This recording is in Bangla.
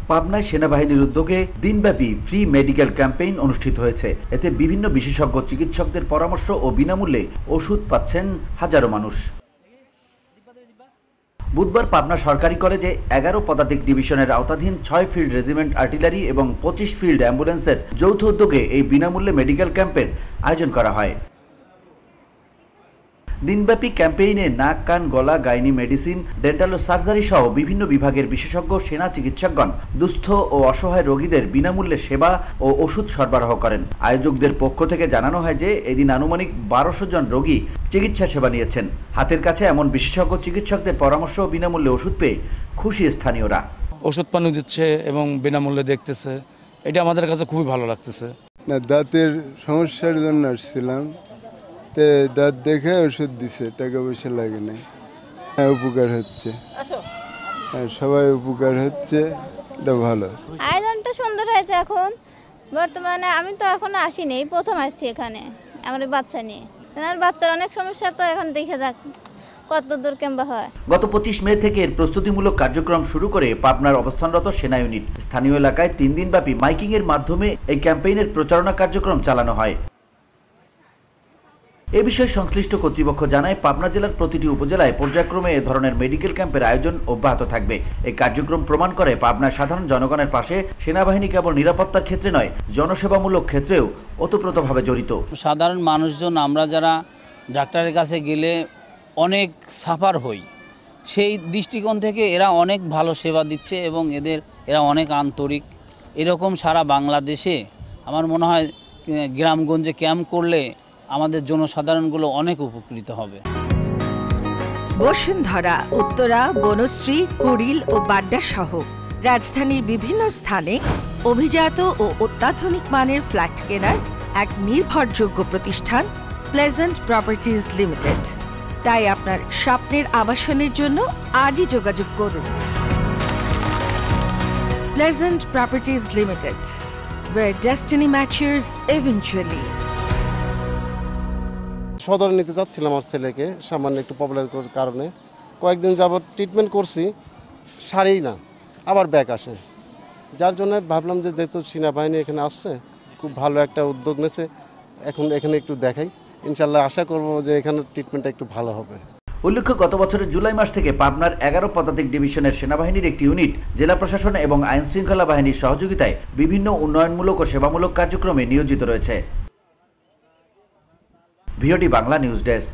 পাবনায় সেনাবাহিনীর উদ্যোগে দিনব্যাপী ফ্রি মেডিকেল ক্যাম্পেইন অনুষ্ঠিত হয়েছে। এতে বিভিন্ন বিশেষজ্ঞ চিকিৎসকদের পরামর্শ ও বিনামূল্যে ওষুধ পাচ্ছেন হাজারো মানুষ। বুধবার পাবনা সরকারি কলেজে 11 পদাতিক ডিভিশনের আওতাধীন 6 ফিল্ড রেজিমেন্ট আর্টিলারি এবং 25 ফিল্ড অ্যাম্বুলেন্সের যৌথ উদ্যোগে এই বিনামূল্যে মেডিকেল ক্যাম্পের আয়োজন করা হয়। দিনব্যাপী ক্যাম্পেইনে নাক, কান, গলা, গাইনি মেডিসিন, ডেন্টাল ও সার্জারি সহ বিভিন্ন বিভাগের বিশেষজ্ঞ সেনা চিকিৎসকগণ দুস্থ ও অসহায় রোগীদের বিনামূল্যে সেবা ও ওষুধ সরবরাহ করেন। আয়োজকদের পক্ষ থেকে জানানো হয় যে এদিন আনুমানিক 1200 জন রোগী চিকিৎসা সেবা নিয়েছেন। হাতের কাছে এমন বিশেষজ্ঞ চিকিৎসকদের পরামর্শ ও বিনামূল্যে ওষুধ পেয়ে খুশি স্থানীয়রা। ওষুধ পানি দিচ্ছে এবং বিনামূল্যে দেখতেছে, এটা আমাদের কাছে খুবই ভালো লাগতেছে। না, দাঁতের সমস্যার জন্য আসছিলাম, দাঁত দেখে ওষুধ দিছে, টাকা পয়সা লাগে না। হ্যাঁ, উপকার হচ্ছে, সবাই উপকার হচ্ছে, এটা ভালো। আয়োজনটা সুন্দর হয়েছে। এখন বর্তমানে আমি তো এখন আসিনি, প্রথম আসছি এখানে আমার বাচ্চা নিয়ে। আমার বাচ্চার অনেক সমস্যা, তো এখন দেখে যাক কত দূর কেমবা হয়। গত 25 মে থেকে এর প্রস্তুতিমূলক কার্যক্রম শুরু করে পাবনার অবস্থানরত সেনা ইউনিট স্থানীয় এলাকায় 3 দিনব্যাপী মাইকিং এর মাধ্যমে এই ক্যাম্পেইনের প্রচারণা কার্যক্রম চালানো হয়। এ বিষয়ে সংশ্লিষ্ট কর্তৃপক্ষ জানায়, পাবনা জেলার প্রতিটি উপজেলায় পর্যায়ক্রমে এ ধরনের মেডিকেল ক্যাম্পের আয়োজন অব্যাহত থাকবে। এই কার্যক্রম প্রমাণ করে পাবনার সাধারণ জনগণের পাশে সেনাবাহিনী কেবল নিরাপত্তার ক্ষেত্রে নয়, জনসেবামূলক ক্ষেত্রেও ওতপ্রোতভাবে জড়িত। সাধারণ মানুষজন আমরা যারা ডাক্তারের কাছে গেলে অনেক সাফার হই, সেই দৃষ্টিকোণ থেকে এরা অনেক ভালো সেবা দিচ্ছে এবং এরা অনেক আন্তরিক। এরকম সারা বাংলাদেশে আমার মনে হয় গ্রামগঞ্জে ক্যাম্প করলে আমাদের জনসাধারণগুলো অনেক উপকৃত হবে। বসুন্ধরা, উত্তরা, বনশ্রী, কুড়িল ও বাড্ডা সহ রাজধানীর বিভিন্ন স্থানে অভিজাত ও অত্যাধুনিক মানের ফ্ল্যাট কেনার এক নির্ভরযোগ্য প্রতিষ্ঠান প্লেজেন্ট প্রপার্টিজ লিমিটেড। তাই আপনার স্বপ্নের আবাসনের জন্য আজই যোগাযোগ করুন। Pleasant properties limited, where destiny matches eventually. সদরে নিতে চাচ্ছিলাম আমার ছেলেকে, সামান্য একটু প্রবলেমের কারণে কয়েকদিন যাবত ট্রিটমেন্ট করছি, সারেই না, আবার ব্যাক আসে। যার জন্য ভাবলাম যে যেহেতু সেনাবাহিনী এখানে আসছে, খুব ভালো একটা উদ্যোগ নিয়েছে, এখন এখানে একটু দেখাই, ইনশাল্লাহ আশা করব যে এখানে ট্রিটমেন্টটা একটু ভালো হবে। উল্লেখ্য, গত বছরের জুলাই মাস থেকে পাবনার 11 পদাতিক ডিভিশনের সেনাবাহিনীর একটি ইউনিট জেলা প্রশাসন এবং আইন শৃঙ্খলা বাহিনীর সহযোগিতায় বিভিন্ন উন্নয়নমূলক ও সেবামূলক কার্যক্রমে নিয়োজিত রয়েছে। VOD Bangla news desk.